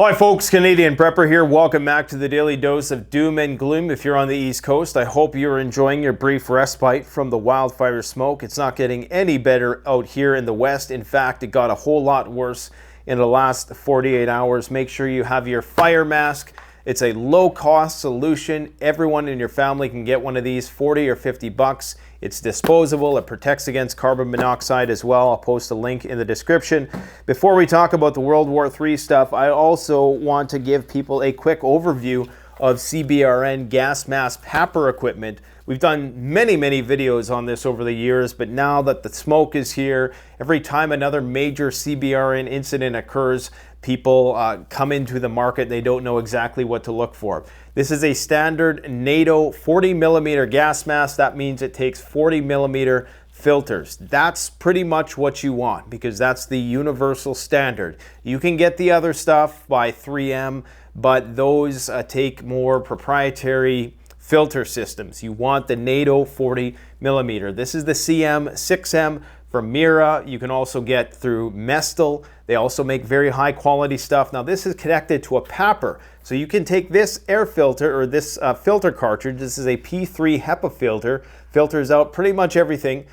Hi folks, Canadian Prepper here. Welcome back to the Daily Dose of Doom and Gloom. If you're on the East Coast, I hope you're enjoying your brief respite from the wildfire smoke. It's not getting any better out here in the West. In fact, it got a whole lot worse in the last 48 hours. Make sure you have your fire mask. It's a low-cost solution. Everyone in your family can get one of these, 40 or 50 bucks. It's disposable. It protects against carbon monoxide as well. I'll post a link in the description. Before we talk about the World War III stuff, I also want to give people a quick overview of CBRN gas mask PAPR equipment. We've done many videos on this over the years, but now that the smoke is here, every time another major CBRN incident occurs, people come into the market. They don't know exactly what to look for. This is a standard NATO 40 millimeter gas mask. That means it takes 40 millimeter filters. That's pretty much what you want because that's the universal standard. You can get the other stuff by 3M, but those take more proprietary filter systems. You want the NATO 40 millimeter. This is the CM 6M from Mira. You can also get through Mestel. They also make very high quality stuff. Now this is connected to a PAPR. So you can take this air filter or this filter cartridge. This is a P3 HEPA filter. Filters out pretty much everything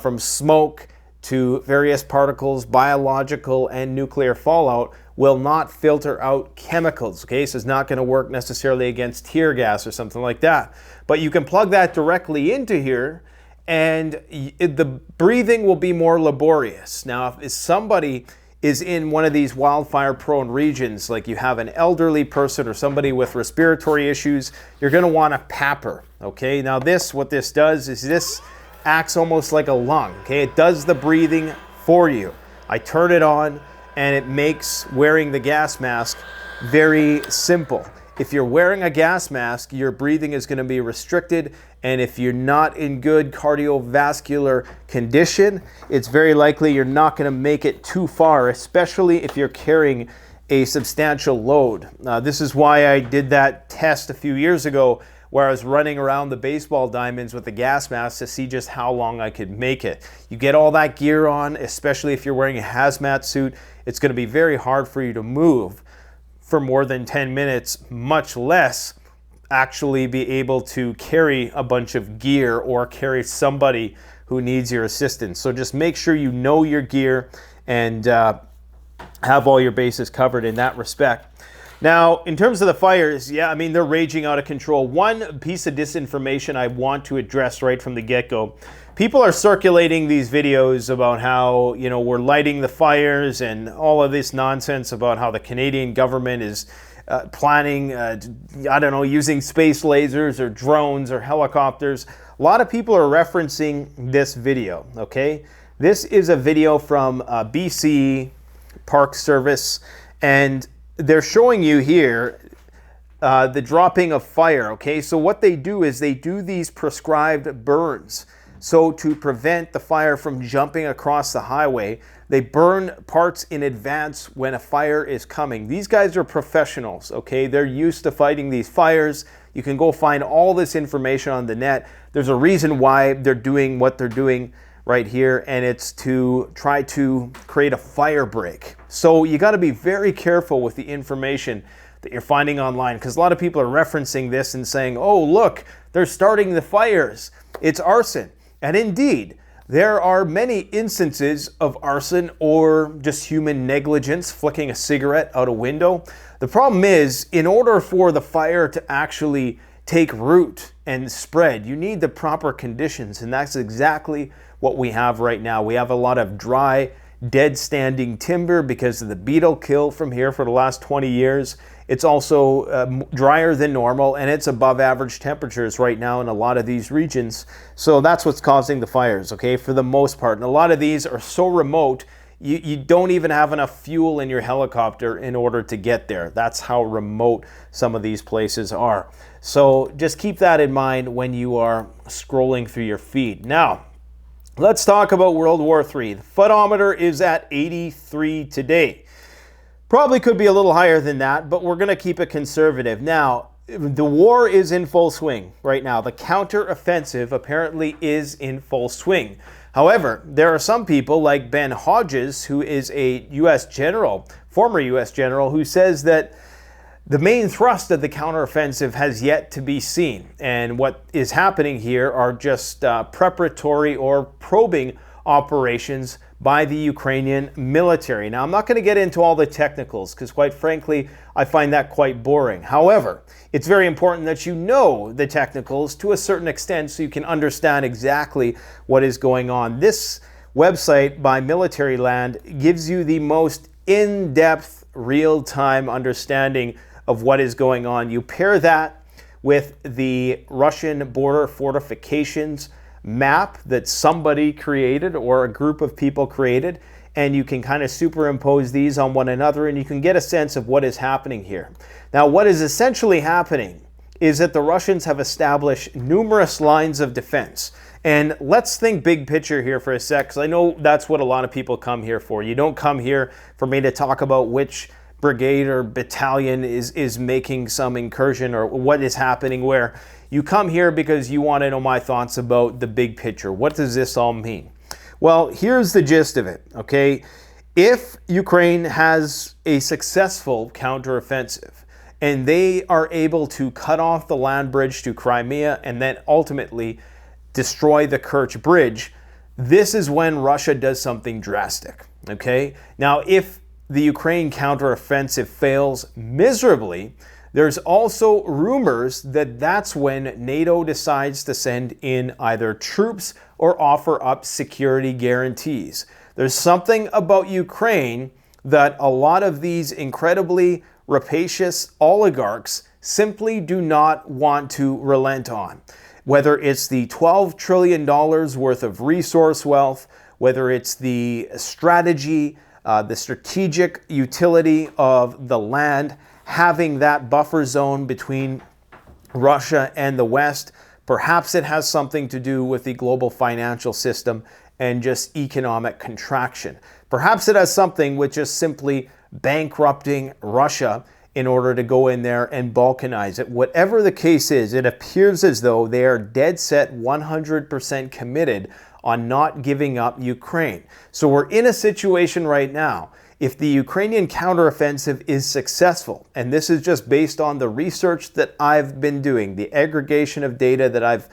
from smoke to various particles, biological and nuclear fallout. Will not filter out chemicals, okay? So it's not gonna work necessarily against tear gas or something like that. But you can plug that directly into here and the breathing will be more laborious. Now, if somebody is in one of these wildfire prone regions, like you have an elderly person or somebody with respiratory issues, you're gonna want a PAPR, okay? Now what this does is this acts almost like a lung, okay? It does the breathing for you. I turn it on and it makes wearing the gas mask very simple. If you're wearing a gas mask, your breathing is going to be restricted, and if you're not in good cardiovascular condition, it's very likely you're not going to make it too far, especially if you're carrying a substantial load. This is why I did that test a few years ago where I was running around the baseball diamonds with the gas mask to see just how long I could make it. You get all that gear on, especially if you're wearing a hazmat suit, it's going to be very hard for you to move for more than 10 minutes, much less actually be able to carry a bunch of gear or carry somebody who needs your assistance. So just make sure you know your gear and have all your bases covered in that respect. Now, in terms of the fires, yeah, I mean, they're raging out of control. One piece of disinformation I want to address right from the get-go. People are circulating these videos about how, you know, we're lighting the fires and all of this nonsense about how the Canadian government is planning, I don't know, using space lasers or drones or helicopters. A lot of people are referencing this video, okay? This is a video from BC Park Service, and they're showing you here the dropping of fire, okay? So what they do is they do these prescribed burns. So to prevent the fire from jumping across the highway, they burn parts in advance when a fire is coming. These guys are professionals, okay? They're used to fighting these fires. You can go find all this information on the net. There's a reason why they're doing what they're doing right here, and it's to try to create a fire break. So you got to be very careful with the information that you're finding online, because a lot of people are referencing this and saying, oh, look, they're starting the fires. It's arson. And indeed, there are many instances of arson or just human negligence, flicking a cigarette out a window. The problem is, in order for the fire to actually take root and spread, you need the proper conditions, and that's exactly what we have right now. We have a lot of dry, dead standing timber because of the beetle kill from here for the last 20 years. It's also drier than normal, and it's above average temperatures right now in a lot of these regions. So that's what's causing the fires, okay, for the most part. And a lot of these are so remote, you don't even have enough fuel in your helicopter in order to get there. That's how remote some of these places are. So just keep that in mind when you are scrolling through your feed. Now, let's talk about World War III. The photometer is at 83 today. Probably could be a little higher than that, but we're going to keep it conservative. Now, the war is in full swing right now. The counter-offensive apparently is in full swing. However, there are some people like Ben Hodges, who is a U.S. general former U.S. general, who says that the main thrust of the counteroffensive has yet to be seen. And what is happening here are just preparatory or probing operations by the Ukrainian military. Now, I'm not going to get into all the technicals because, quite frankly, I find that quite boring. However, it's very important that you know the technicals to a certain extent so you can understand exactly what is going on. This website by Military Land gives you the most in-depth, real-time understanding of what is going on. You pair that with the Russian border fortifications map that somebody created or a group of people created, and you can kind of superimpose these on one another and you can get a sense of what is happening here. Now, what is essentially happening is that the Russians have established numerous lines of defense. And let's think big picture here for a sec, because I know that's what a lot of people come here for. You don't come here for me to talk about which brigade or battalion is making some incursion or what is happening where. You come here because you want to know my thoughts about the big picture. What does this all mean? Well, here's the gist of it, okay? If Ukraine has a successful counteroffensive and they are able to cut off the land bridge to Crimea and then ultimately destroy the Kerch Bridge, this is when Russia does something drastic, okay? Now, if the Ukraine counteroffensive fails miserably, there's also rumors that that's when NATO decides to send in either troops or offer up security guarantees. There's something about Ukraine that a lot of these incredibly rapacious oligarchs simply do not want to relent on. Whether it's the $12 trillion worth of resource wealth, whether it's the strategy, the strategic utility of the land, having that buffer zone between Russia and the West, perhaps it has something to do with the global financial system and just economic contraction. Perhaps it has something with just simply bankrupting Russia in order to go in there and balkanize it. Whatever the case is, it appears as though they are dead set 100% committed on not giving up Ukraine. So we're in a situation right now. If the Ukrainian counteroffensive is successful, and this is just based on the research that I've been doing, the aggregation of data that I've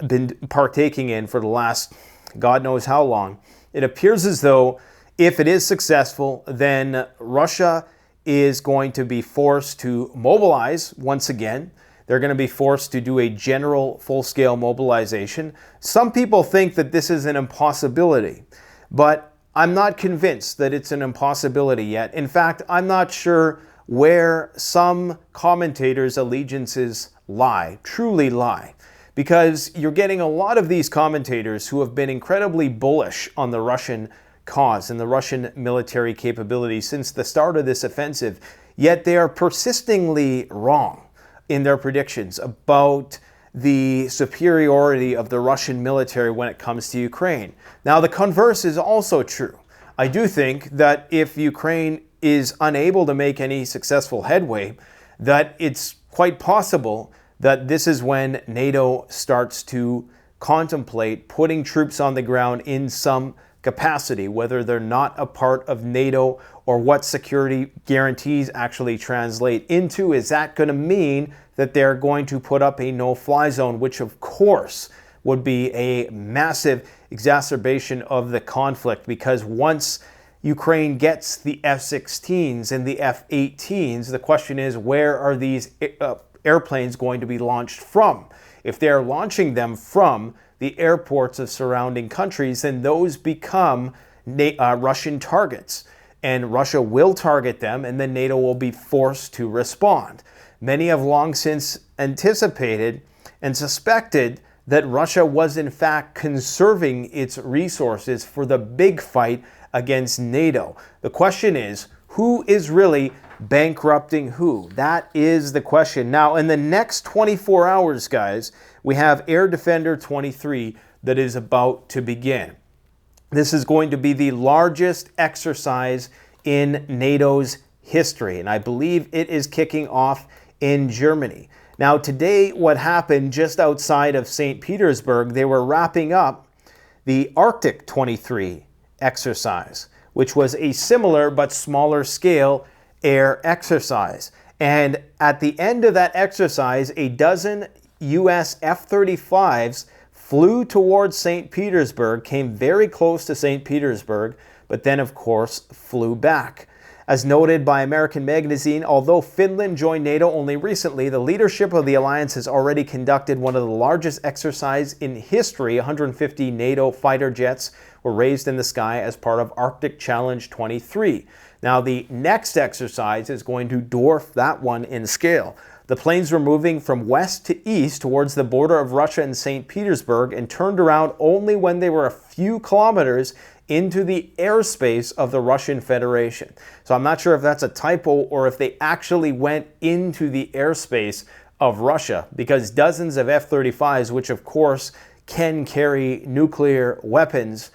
been partaking in for the last God knows how long, it appears as though if it is successful, then Russia is going to be forced to mobilize once again. They're going to be forced to do a general full-scale mobilization. Some people think that this is an impossibility, but I'm not convinced that it's an impossibility yet. In fact, I'm not sure where some commentators' allegiances lie, truly lie, because you're getting a lot of these commentators who have been incredibly bullish on the Russian cause and the Russian military capability since the start of this offensive, yet they are persistingly wrong in their predictions about the superiority of the Russian military when it comes to Ukraine. Now, the converse is also true. I do think that if Ukraine is unable to make any successful headway, that it's quite possible that this is when NATO starts to contemplate putting troops on the ground in some capacity, whether they're not a part of NATO or what security guarantees actually translate into. Is that going to mean that they're going to put up a no-fly zone, which of course would be a massive exacerbation of the conflict, because once Ukraine gets the F-16s and the F-18s, the question is, where are these airplanes going to be launched from? If they're launching them from the airports of surrounding countries, then those become Russian targets. And Russia will target them, and then NATO will be forced to respond. Many have long since anticipated and suspected that Russia was in fact conserving its resources for the big fight against NATO. The question is, who is really bankrupting who? That is the question. Now, in the next 24 hours, guys, we have Air Defender 23 that is about to begin. This is going to be the largest exercise in NATO's history, and I believe it is kicking off in Germany. Now, today, what happened just outside of St. Petersburg, they were wrapping up the Arctic 23 exercise, which was a similar but smaller scale air exercise. And at the end of that exercise, a dozen US F-35s flew towards St. Petersburg, came very close to St. Petersburg, but then of course flew back. As noted by American Magazine, although Finland joined NATO only recently, the leadership of the alliance has already conducted one of the largest exercises in history. 150 NATO fighter jets were raised in the sky as part of Arctic Challenge 23. Now, the next exercise is going to dwarf that one in scale. The planes were moving from west to east towards the border of Russia and St. Petersburg and turned around only when they were a few kilometers into the airspace of the Russian Federation. So I'm not sure if that's a typo or if they actually went into the airspace of Russia, because dozens of F-35s, which of course can carry nuclear weapons,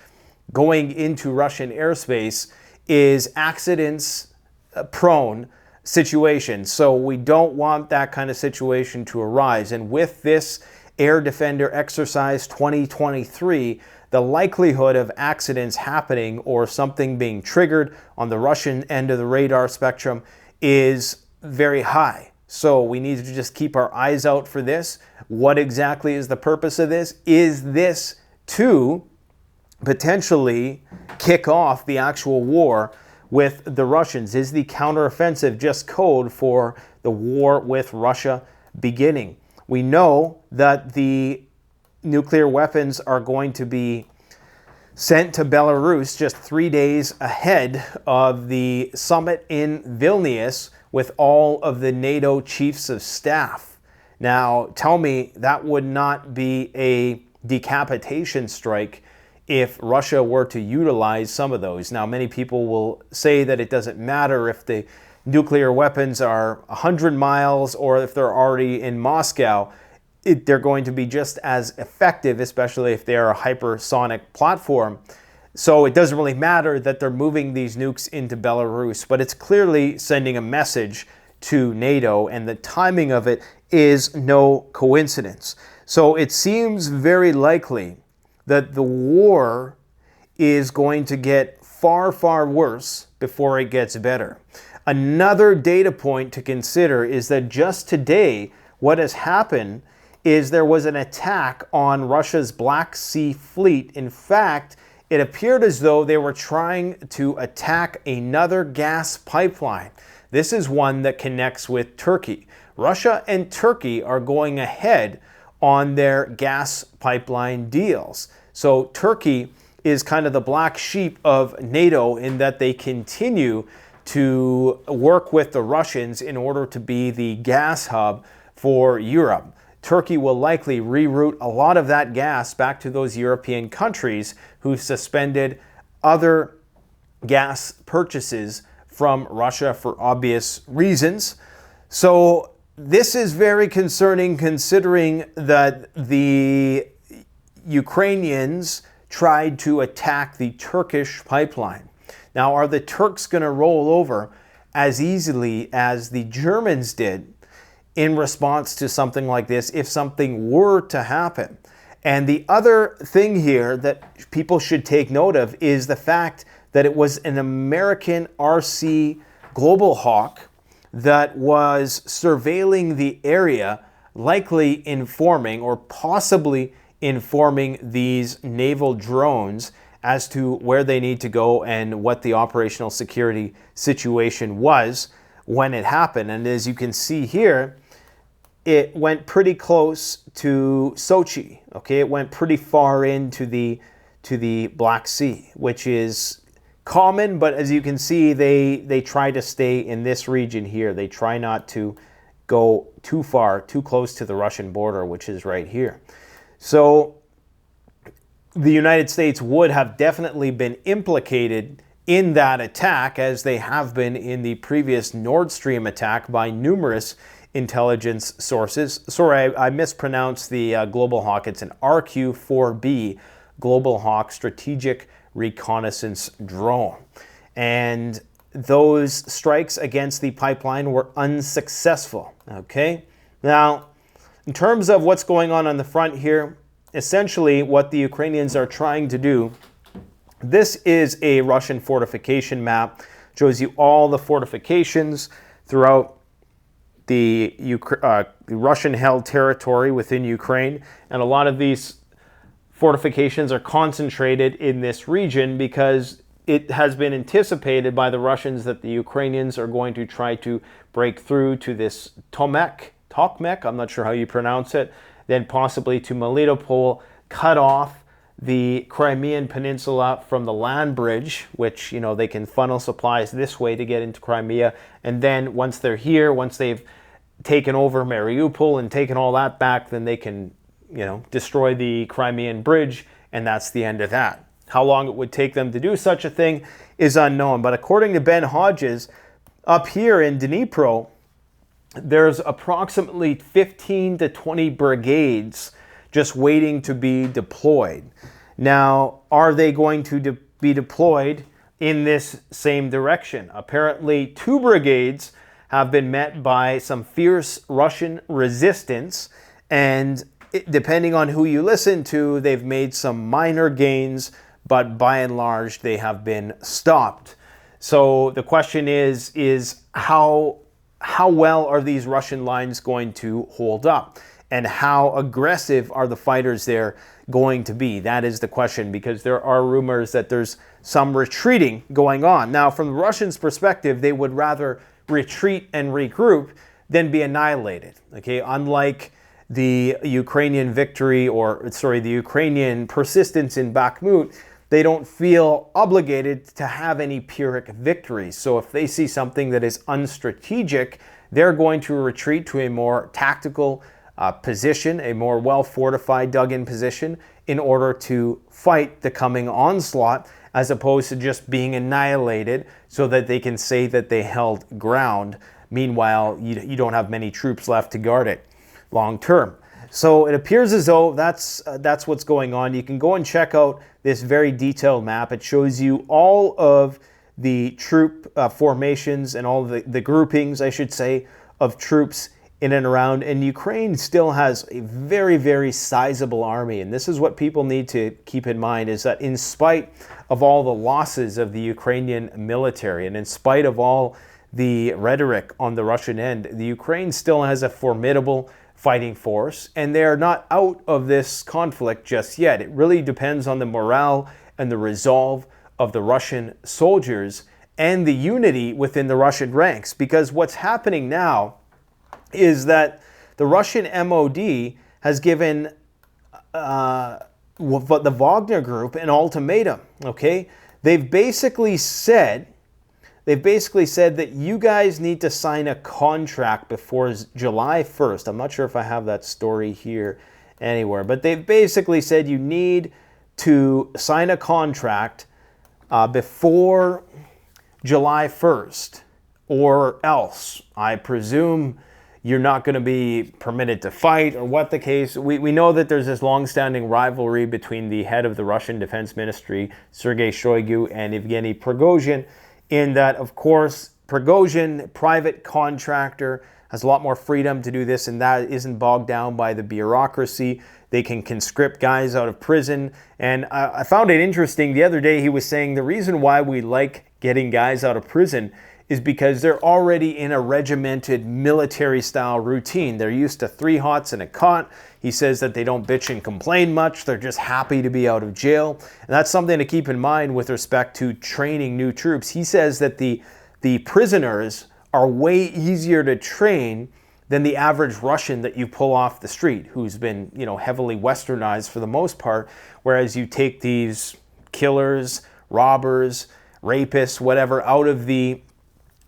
going into Russian airspace is accidents-prone situation. So we don't want that kind of situation to arise. And with this Air Defender Exercise 2023, the likelihood of accidents happening or something being triggered on the Russian end of the radar spectrum is very high. So we need to just keep our eyes out for this. What exactly is the purpose of this? Is this to potentially kick off the actual war with the Russians? Is the counteroffensive just code for the war with Russia beginning? We know that the nuclear weapons are going to be sent to Belarus just 3 days ahead of the summit in Vilnius with all of the NATO chiefs of staff. Now, tell me that would not be a decapitation strike if Russia were to utilize some of those. Now, many people will say that it doesn't matter if the nuclear weapons are 100 miles or if they're already in Moscow. They're going to be just as effective, especially if they're a hypersonic platform. So it doesn't really matter that they're moving these nukes into Belarus, but it's clearly sending a message to NATO, and the timing of it is no coincidence. So it seems very likely that the war is going to get far, far worse before it gets better. Another data point to consider is that just today, what has happened is there was an attack on Russia's Black Sea fleet. In fact, it appeared as though they were trying to attack another gas pipeline. This is one that connects with Turkey. Russia and Turkey are going ahead on their gas pipeline deals. So Turkey is kind of the black sheep of NATO in that they continue to work with the Russians in order to be the gas hub for Europe. Turkey will likely reroute a lot of that gas back to those European countries who suspended other gas purchases from Russia for obvious reasons. So this is very concerning, considering that the Ukrainians tried to attack the Turkish pipeline. Now, are the Turks going to roll over as easily as the Germans did in response to something like this if something were to happen? And the other thing here that people should take note of is the fact that it was an American RC Global Hawk that was surveilling the area, likely informing or possibly informing these naval drones as to where they need to go and what the operational security situation was when it happened. And as you can see here, it went pretty close to Sochi. Okay, it went pretty far into the Black Sea, which is common, but as you can see, they try to stay in this region here. They try not to go too far, too close to the Russian border, which is right here. So the United States would have definitely been implicated in that attack, as they have been in the previous Nord Stream attack by numerous intelligence sources. Sorry, I mispronounced the Global Hawk. It's an RQ-4B Global Hawk Strategic Reconnaissance Drone. And those strikes against the pipeline were unsuccessful. Okay? Now, in terms of what's going on the front here, essentially what the Ukrainians are trying to do This is a Russian fortification map. Shows you all the fortifications throughout the Russian-held territory within Ukraine. And a lot of these fortifications are concentrated in this region because it has been anticipated by the Russians that the Ukrainians are going to try to break through to this Tokmek, I'm not sure how you pronounce it, then possibly to Melitopol, cut off the Crimean Peninsula from the land bridge, which, you know, they can funnel supplies this way to get into Crimea. And then once they're here, once they've taken over Mariupol and taken all that back, then they can, you know, destroy the Crimean bridge, and that's the end of that. How long it would take them to do such a thing is unknown. But according to Ben Hodges, up here in Dnipro, there's approximately 15 to 20 brigades just waiting to be deployed. Now, are they going to be deployed in this same direction? Apparently, 2 brigades have been met by some fierce Russian resistance, and depending on who you listen to, they've made some minor gains, but by and large, they have been stopped. So the question is how well are these Russian lines going to hold up? And how aggressive are the fighters there going to be? That is the question, because there are rumors that there's some retreating going on. Now, from the Russians' perspective, they would rather retreat and regroup than be annihilated. Okay, unlike the Ukrainian victory, the Ukrainian persistence in Bakhmut, they don't feel obligated to have any Pyrrhic victories. So if they see something that is unstrategic, they're going to retreat to a more tactical position, a more well-fortified, dug-in position, in order to fight the coming onslaught, as opposed to just being annihilated so that they can say that they held ground. Meanwhile, you don't have many troops left to guard it long term. So it appears as though that's what's going on. You can go and check out this very detailed map. It shows you all of the troop formations and all the groupings, I should say, of troops in and around. And Ukraine still has a very, very sizable army. And this is what people need to keep in mind, is that in spite of all the losses of the Ukrainian military, and in spite of all the rhetoric on the Russian end, the Ukraine still has a formidable fighting force, and they're not out of this conflict just yet. It really depends on the morale and the resolve of the Russian soldiers and the unity within the Russian ranks. Because what's happening now is that the Russian MOD has given the Wagner group an ultimatum. Okay, they've basically said that you guys need to sign a contract before July 1st. I'm not sure if I have that story here anywhere, but they've basically said you need to sign a contract before July 1st, or else, I presume, you're not going to be permitted to fight, or what the case. We know that there's this long-standing rivalry between the head of the Russian Defense Ministry, Sergei Shoigu, and Evgeny Prigozhin, in that, of course, Prigozhin, private contractor, has a lot more freedom to do this, and that isn't bogged down by the bureaucracy. They can conscript guys out of prison. And I found it interesting. The other day he was saying the reason why we like getting guys out of prison is because they're already in a regimented military-style routine. They're used to 3 hots and a cot. He says that they don't bitch and complain much. They're just happy to be out of jail. And that's something to keep in mind with respect to training new troops. He says that the prisoners are way easier to train than the average Russian that you pull off the street, who's been, you know, heavily westernized for the most part, whereas you take these killers, robbers, rapists, whatever, out of the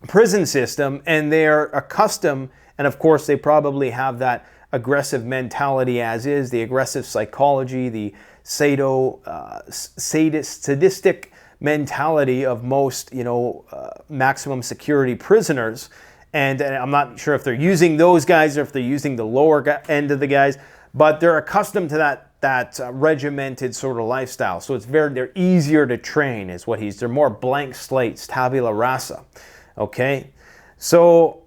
prison system, and they're accustomed, and of course they probably have that aggressive mentality as is, the aggressive psychology, the sadistic mentality of most, maximum security prisoners. And I'm not sure if they're using those guys or if they're using the lower end of the guys, but they're accustomed to that regimented sort of lifestyle. So they're easier to train, is what they're more blank slates, tabula rasa. Okay, so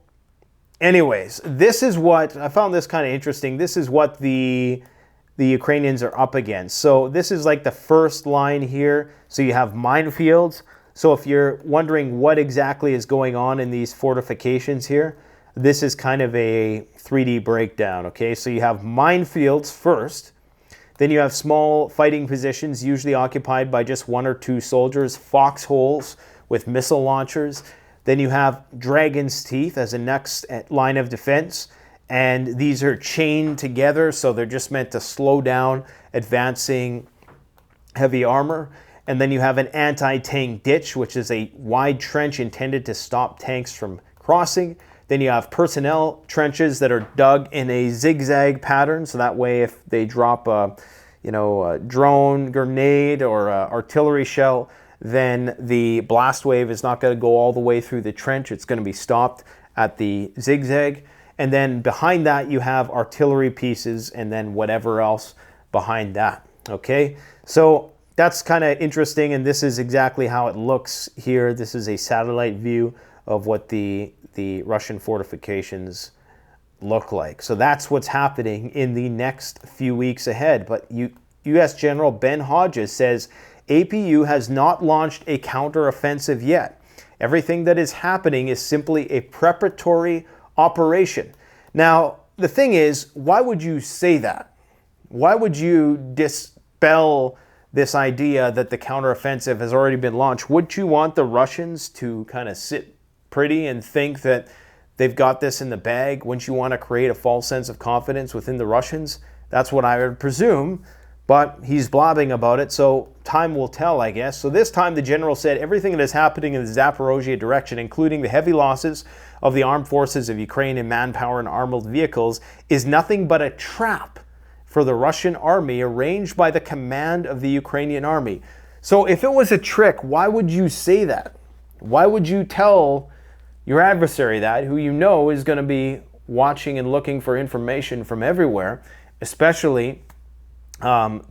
anyways, this is what I found this kind of interesting. This is what the the Ukrainians are up against. So this is like the first line here. So you have minefields. So if you're wondering what exactly is going on in these fortifications here, this is kind of a 3D breakdown, okay? So you have minefields first. Then you have small fighting positions, usually occupied by just 1 or 2 soldiers, foxholes with missile launchers. Then you have dragon's teeth as a next line of defense. And these are chained together, so they're just meant to slow down advancing heavy armor. And then you have an anti-tank ditch, which is a wide trench intended to stop tanks from crossing. Then you have personnel trenches that are dug in a zigzag pattern, so that way if they drop a drone, grenade, or artillery shell, then the blast wave is not going to go all the way through the trench. It's going to be stopped at the zigzag. And then behind that, you have artillery pieces and then whatever else behind that, okay? So that's kind of interesting, and this is exactly how it looks here. This is a satellite view of what the Russian fortifications look like. So that's what's happening in the next few weeks ahead. But U.S. General Ben Hodges says APU has not launched a counteroffensive yet. Everything that is happening is simply a preparatory operation. Now, the thing is, why would you say that? Why would you dispel this idea that the counteroffensive has already been launched? Would you want the Russians to kind of sit pretty and think that they've got this in the bag? Wouldn't you want to create a false sense of confidence within the Russians? That's what I would presume, but he's blabbing about it, so time will tell, I guess. So this time the general said everything that is happening in the Zaporozhye direction, including the heavy losses of the armed forces of Ukraine in manpower and armored vehicles, is nothing but a trap for the Russian army arranged by the command of the Ukrainian army. So if it was a trick, why would you say that? Why would you tell your adversary that, who you know is going to be watching and looking for information from everywhere, especially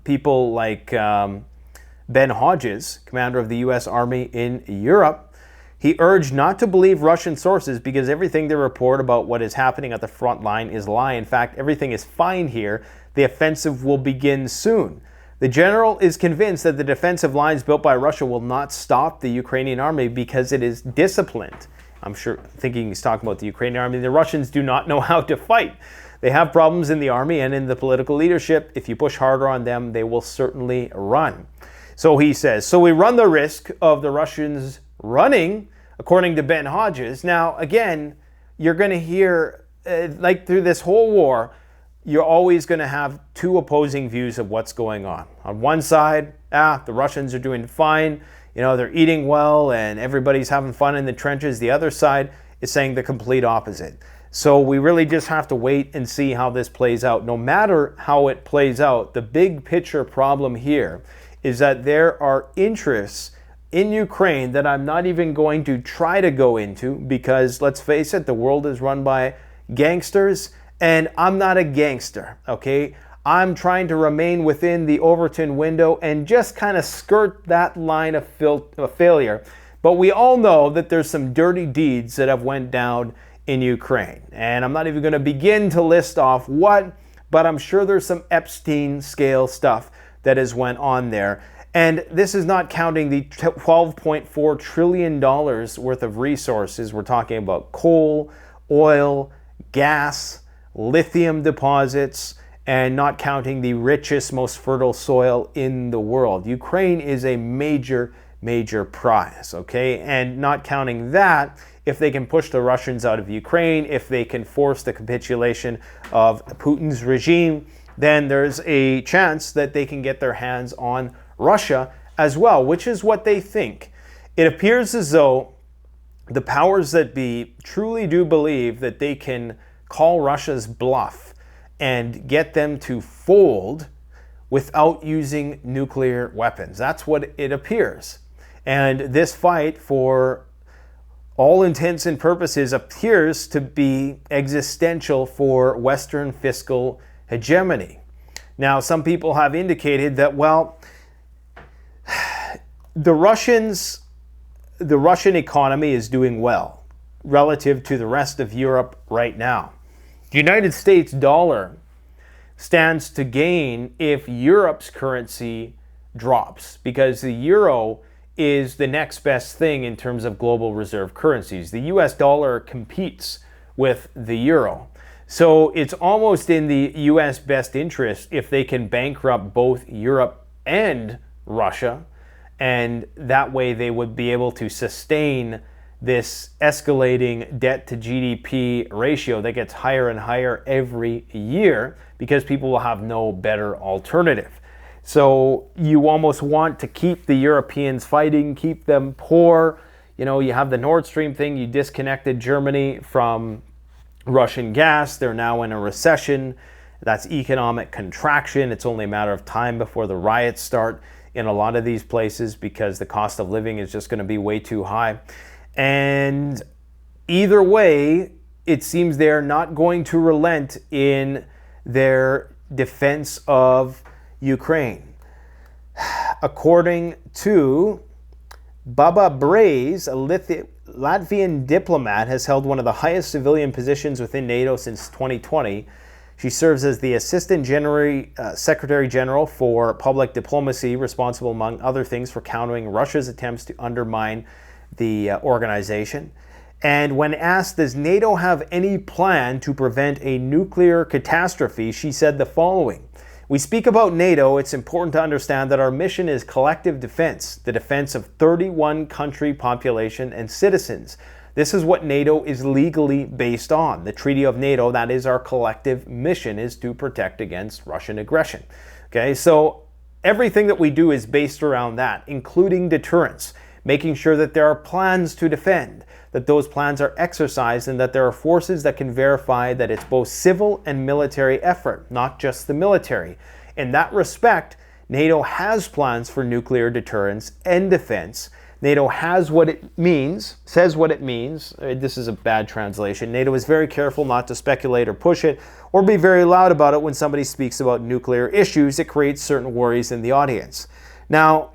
people like Ben Hodges, commander of the U.S. Army in Europe? He urged not to believe Russian sources because everything they report about what is happening at the front line is a lie. In fact, everything is fine here. The offensive will begin soon. The general is convinced that the defensive lines built by Russia will not stop the Ukrainian army because it is disciplined. I'm sure thinking he's talking about the Ukrainian army. The Russians do not know how to fight. They have problems in the army and in the political leadership. If you push harder on them, they will certainly run. So he says, so we run the risk of the Russians running, according to Ben Hodges. Now, again, you're going to hear, like through this whole war, you're always going to have two opposing views of what's going on. On one side, the Russians are doing fine, they're eating well and everybody's having fun in the trenches. The other side is saying the complete opposite. So we really just have to wait and see how this plays out. No matter how it plays out, the big picture problem here is that there are interests in Ukraine that I'm not even going to try to go into because, let's face it, the world is run by gangsters. And I'm not a gangster, okay? I'm trying to remain within the Overton window and just kind of skirt that line of failure. But we all know that there's some dirty deeds that have went down in Ukraine. And I'm not even going to begin to list off what, but I'm sure there's some Epstein scale stuff that has went on there. And this is not counting the $12.4 trillion worth of resources. We're talking about coal, oil, gas, lithium deposits, and not counting the richest, most fertile soil in the world. Ukraine is a major, major prize, okay? And not counting that, if they can push the Russians out of Ukraine, if they can force the capitulation of Putin's regime, then there's a chance that they can get their hands on Russia as well, which is what they think. It appears as though the powers that be truly do believe that they can call Russia's bluff and get them to fold without using nuclear weapons. That's what it appears. And this fight, for all intents and purposes, appears to be existential for Western fiscal hegemony. Now, some people have indicated that, well, the Russian economy is doing well relative to the rest of Europe right now. The United States dollar, stands to gain if Europe's currency drops, because the euro is the next best thing in terms of global reserve currencies. The US dollar competes with the euro. So it's almost in the US best interest if they can bankrupt both Europe and Russia, and that way they would be able to sustain this escalating debt to GDP ratio that gets higher and higher every year because people will have no better alternative. So you almost want to keep the Europeans fighting, keep them poor. You know, you have the Nord Stream thing, you disconnected Germany from Russian gas. They're now in a recession. That's economic contraction. It's only a matter of time before the riots start in a lot of these places because the cost of living is just going to be way too high. And either way, it seems they're not going to relent in their defense of Ukraine. According to WW3, a Latvian diplomat, has held one of the highest civilian positions within NATO since 2020. She serves as the Assistant Secretary General for Public Diplomacy, responsible, among other things, for countering Russia's attempts to undermine the organization. And when asked, does NATO have any plan to prevent a nuclear catastrophe, she said the following: "We speak about NATO, it's important to understand that our mission is collective defense, the defense of 31 country population and citizens. This is what NATO is legally based on. The Treaty of NATO, that is our collective mission, is to protect against Russian aggression." Okay, so everything that we do is based around that, including deterrence, making sure that there are plans to defend, that those plans are exercised, and that there are forces that can verify that it's both civil and military effort, not just the military. In that respect, NATO has plans for nuclear deterrence and defense. NATO has what it means, says what it means. This is a bad translation. NATO is very careful not to speculate or push it, or be very loud about it when somebody speaks about nuclear issues. It creates certain worries in the audience. Now,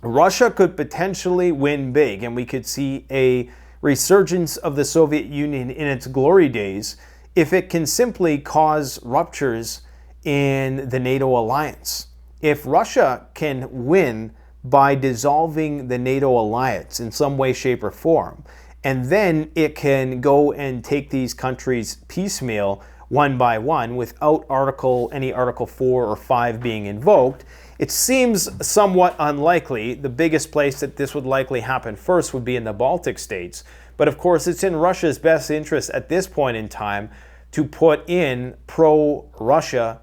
Russia could potentially win big, and we could see a resurgence of the Soviet Union in its glory days if it can simply cause ruptures in the NATO alliance. If Russia can win by dissolving the NATO alliance in some way, shape, or form, and then it can go and take these countries piecemeal, one by one, without any Article 4 or 5 being invoked, it seems somewhat unlikely. The biggest place that this would likely happen first would be in the Baltic states. But of course, it's in Russia's best interest at this point in time to put in pro-Russian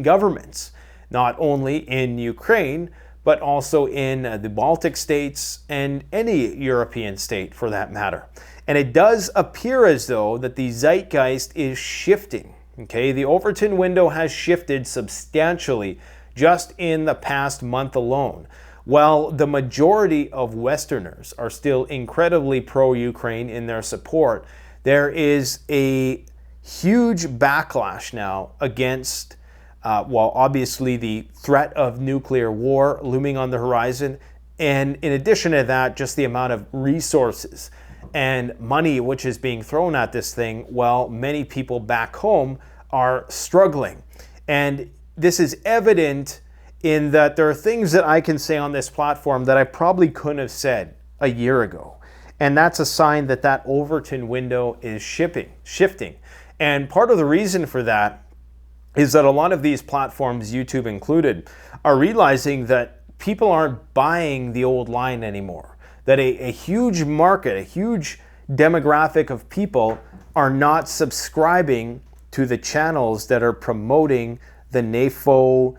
governments, not only in Ukraine, but also in the Baltic states and any European state for that matter. And it does appear as though that the zeitgeist is shifting. Okay, the Overton window has shifted substantially just in the past month alone. While the majority of Westerners are still incredibly pro-Ukraine in their support, there is a huge backlash now against, obviously the threat of nuclear war looming on the horizon, and in addition to that, just the amount of resources and money which is being thrown at this thing, while many people back home are struggling. And this is evident in that there are things that I can say on this platform that I probably couldn't have said a year ago. And that's a sign that that Overton window is shifting. And part of the reason for that is that a lot of these platforms, YouTube included, are realizing that people aren't buying the old line anymore. That a huge market, a huge demographic of people are not subscribing to the channels that are promoting the NATO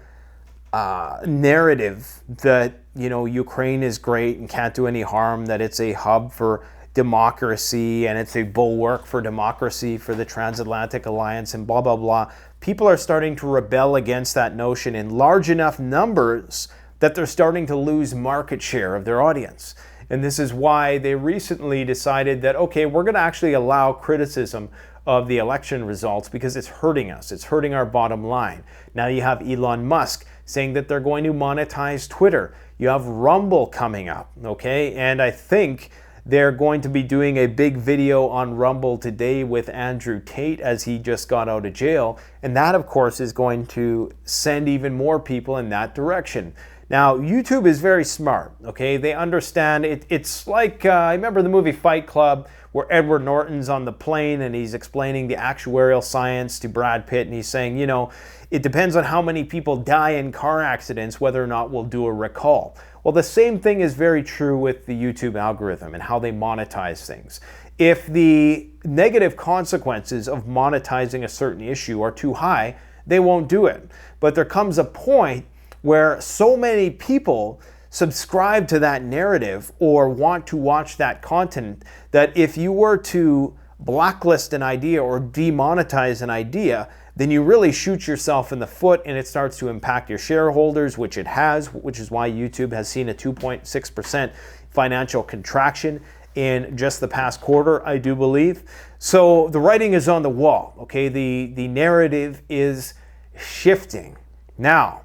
narrative that, you know, Ukraine is great and can't do any harm, that it's a hub for democracy and it's a bulwark for democracy for the transatlantic alliance and blah, blah, blah. People are starting to rebel against that notion in large enough numbers that they're starting to lose market share of their audience. And this is why they recently decided that, okay, we're going to actually allow criticism of the election results because it's hurting us. It's hurting our bottom line. Now you have Elon Musk saying that they're going to monetize Twitter. You have Rumble coming up, okay? And I think They're going to be doing a big video on Rumble today with Andrew Tate as he just got out of jail. And that, of course, is going to send even more people in that direction. Now, YouTube is very smart, okay? They understand it. It's like, I remember the movie Fight Club, where Edward Norton's on the plane and he's explaining the actuarial science to Brad Pitt, and he's saying, you know, it depends on how many people die in car accidents whether or not we'll do a recall. Well, the same thing is very true with the YouTube algorithm and how they monetize things. If the negative consequences of monetizing a certain issue are too high, they won't do it. But there comes a point where so many people subscribe to that narrative or want to watch that content that if you were to blacklist an idea or demonetize an idea, then you really shoot yourself in the foot and it starts to impact your shareholders, which it has, which is why YouTube has seen a 2.6% financial contraction in just the past quarter, I do believe. So the writing is on the wall, okay? The narrative is shifting. Now,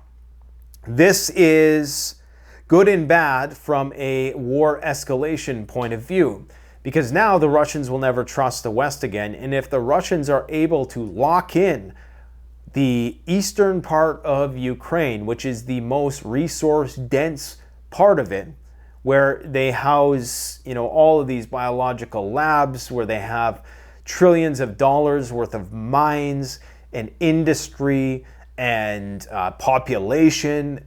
this is good and bad from a war escalation point of view, because now the Russians will never trust the West again. And if the Russians are able to lock in the eastern part of Ukraine, which is the most resource-dense part of it, where they house, you know, all of these biological labs, where they have trillions of dollars worth of mines and industry and population,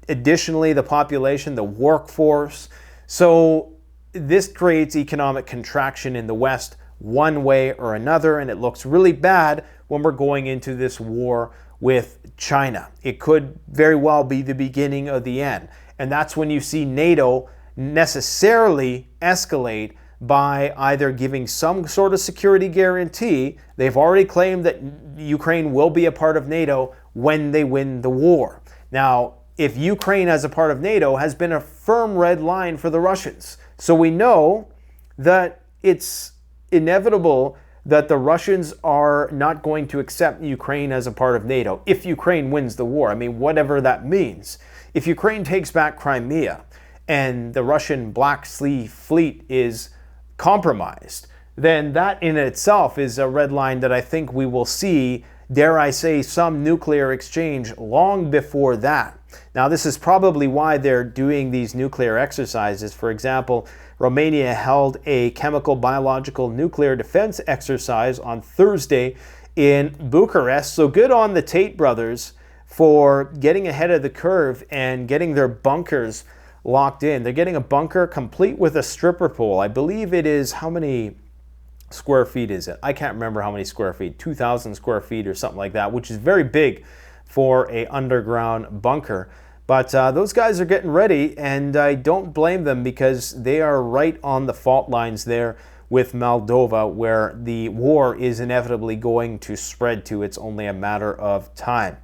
additionally the population, the workforce. So this creates economic contraction in the West one way or another, and it looks really bad when we're going into this war with China. It could very well be the beginning of the end. And that's when you see NATO necessarily escalate by either giving some sort of security guarantee. They've already claimed that Ukraine will be a part of NATO when they win the war. Now, if Ukraine as a part of NATO has been a firm red line for the Russians. So we know that it's inevitable that the Russians are not going to accept Ukraine as a part of NATO if Ukraine wins the war. I mean, whatever that means. If Ukraine takes back Crimea and the Russian Black Sea Fleet is compromised, then that in itself is a red line that I think we will see, dare I say, some nuclear exchange long before that. Now, this is probably why they're doing these nuclear exercises. For example, Romania held a chemical, biological, nuclear defense exercise on Thursday in Bucharest. So good on the Tate brothers for getting ahead of the curve and getting their bunkers locked in. They're getting a bunker complete with a stripper pole. I believe it is, how many square feet is it? I can't remember how many square feet, 2,000 square feet or something like that, which is very big for a underground bunker. But those guys are getting ready, and I don't blame them because they are right on the fault lines there with Moldova, where the war is inevitably going to spread to. It's only a matter of time.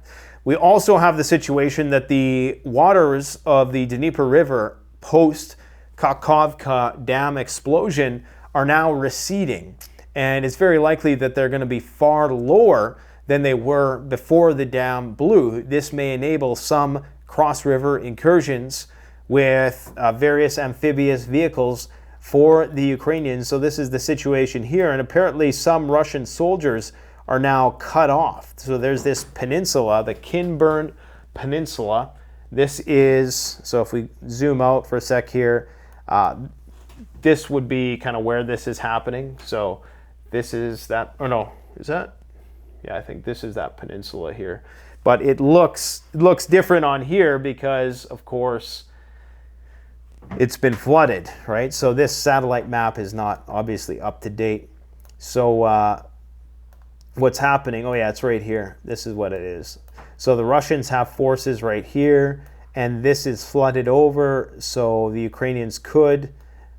We also have the situation that the waters of the Dnieper River post-Kakhovka Dam explosion are now receding. And it's very likely that they're going to be far lower than they were before the dam blew. This may enable some cross-river incursions with various amphibious vehicles for the Ukrainians. So this is the situation here. And apparently some Russian soldiers are now cut off. So there's this peninsula, the Kinburn Peninsula. This is, so if we zoom out for a sec here, this would be kind of where this is happening. So this is that, or no, is that? Yeah, I think this is that peninsula here. But it looks different on here because, of course, it's been flooded, right? So this satellite map is not obviously up to date. So what's happening? Oh yeah, it's right here. This is what it is. So the Russians have forces right here, and this is flooded over. So the Ukrainians could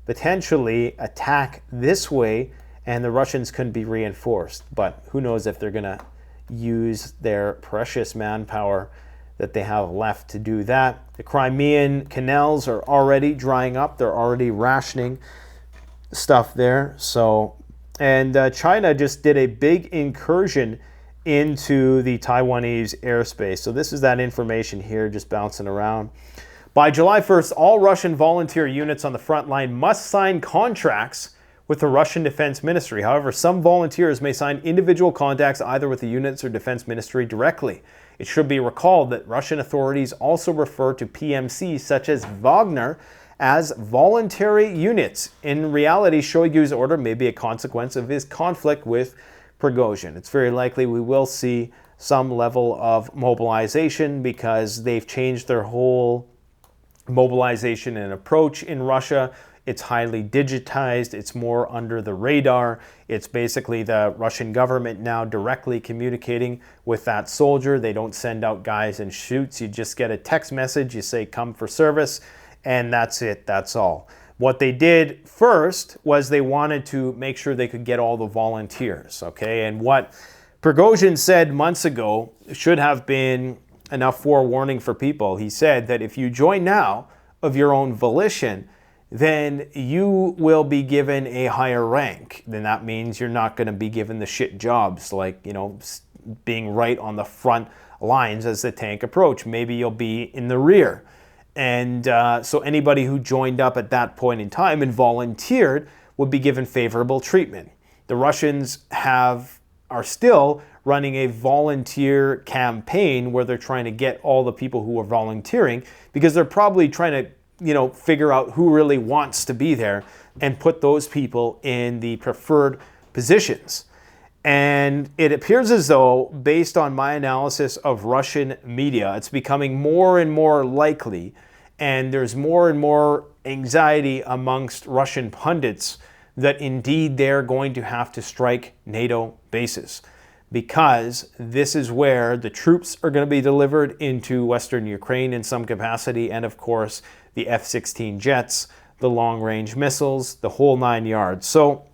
potentially attack this way, and the Russians couldn't be reinforced. But who knows if they're going to use their precious manpower that they have left to do that. The Crimean canals are already drying up. They're already rationing stuff there. So, and China just did a big incursion into the Taiwanese airspace. So this is that information here just bouncing around. By July 1st, all Russian volunteer units on the front line must sign contracts with the Russian Defense Ministry. However, some volunteers may sign individual contacts either with the units or Defense Ministry directly. It should be recalled that Russian authorities also refer to PMCs such as Wagner as voluntary units. In reality, Shoigu's order may be a consequence of his conflict with Prigozhin. It's very likely we will see some level of mobilization because they've changed their whole mobilization and approach in Russia. It's highly digitized. It's more under the radar. It's basically the Russian government now directly communicating with that soldier. They don't send out guys in shoots. You just get a text message. You say, come for service, and that's it. That's all. What they did first was they wanted to make sure they could get all the volunteers, okay? And what Prigozhin said months ago should have been enough forewarning for people. He said that if you join now of your own volition, then you will be given a higher rank. Then that means you're not going to be given the shit jobs like, you know, being right on the front lines as the tank approach. Maybe you'll be in the rear. And so anybody who joined up at that point in time and volunteered would be given favorable treatment. The Russians are still running a volunteer campaign where they're trying to get all the people who are volunteering because they're probably trying to, you know, figure out who really wants to be there and put those people in the preferred positions. And it appears as though, based on my analysis of Russian media, it's becoming more and more likely, and there's more and more anxiety amongst Russian pundits that indeed they're going to have to strike NATO bases, because this is where the troops are going to be delivered into Western Ukraine in some capacity, and of course the F-16 jets, the long-range missiles, the whole 9 yards. So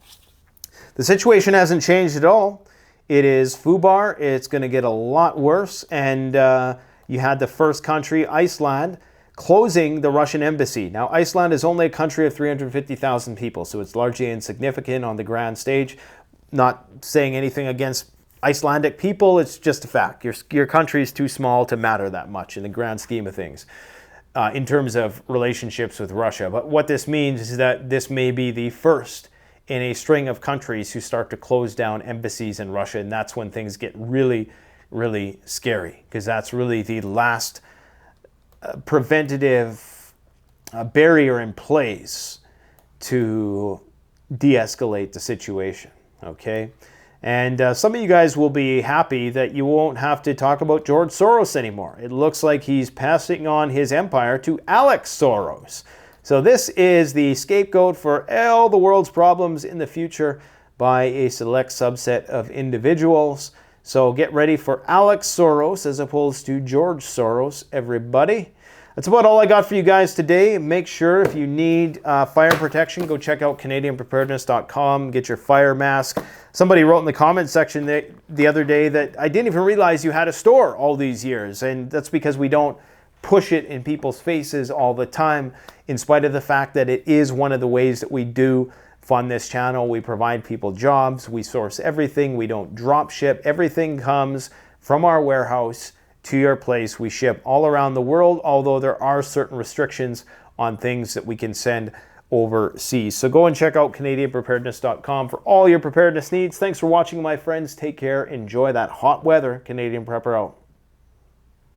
the situation hasn't changed at all. It is FUBAR. It's going to get a lot worse. And you had the first country, Iceland, closing the Russian embassy. Now, Iceland is only a country of 350,000 people, so it's largely insignificant on the grand stage. Not saying anything against Icelandic people, it's just a fact. Your country is too small to matter that much in the grand scheme of things in terms of relationships with Russia. But what this means is that this may be the first in a string of countries who start to close down embassies in Russia, and that's when things get really, really scary, because that's really the last preventative barrier in place to de-escalate the situation, okay? And some of you guys will be happy that you won't have to talk about George Soros anymore. It looks like he's passing on his empire to Alex Soros. So this is the scapegoat for all the world's problems in the future by a select subset of individuals. So get ready for Alex Soros as opposed to George Soros, everybody. That's about all I got for you guys today. Make sure if you need fire protection, go check out CanadianPreparedness.com. Get your fire mask. Somebody wrote in the comment section the other day that I didn't even realize you had a store all these years. And that's because we don't push it in people's faces all the time, in spite of the fact that it is one of the ways that we do fund this channel. We provide people jobs. We source everything. We don't drop ship. Everything comes from our warehouse to your place. We ship all around the world, although there are certain restrictions on things that we can send overseas. So go and check out CanadianPreparedness.com for all your preparedness needs. Thanks for watching, my friends. Take care. Enjoy that hot weather. Canadian Prepper out.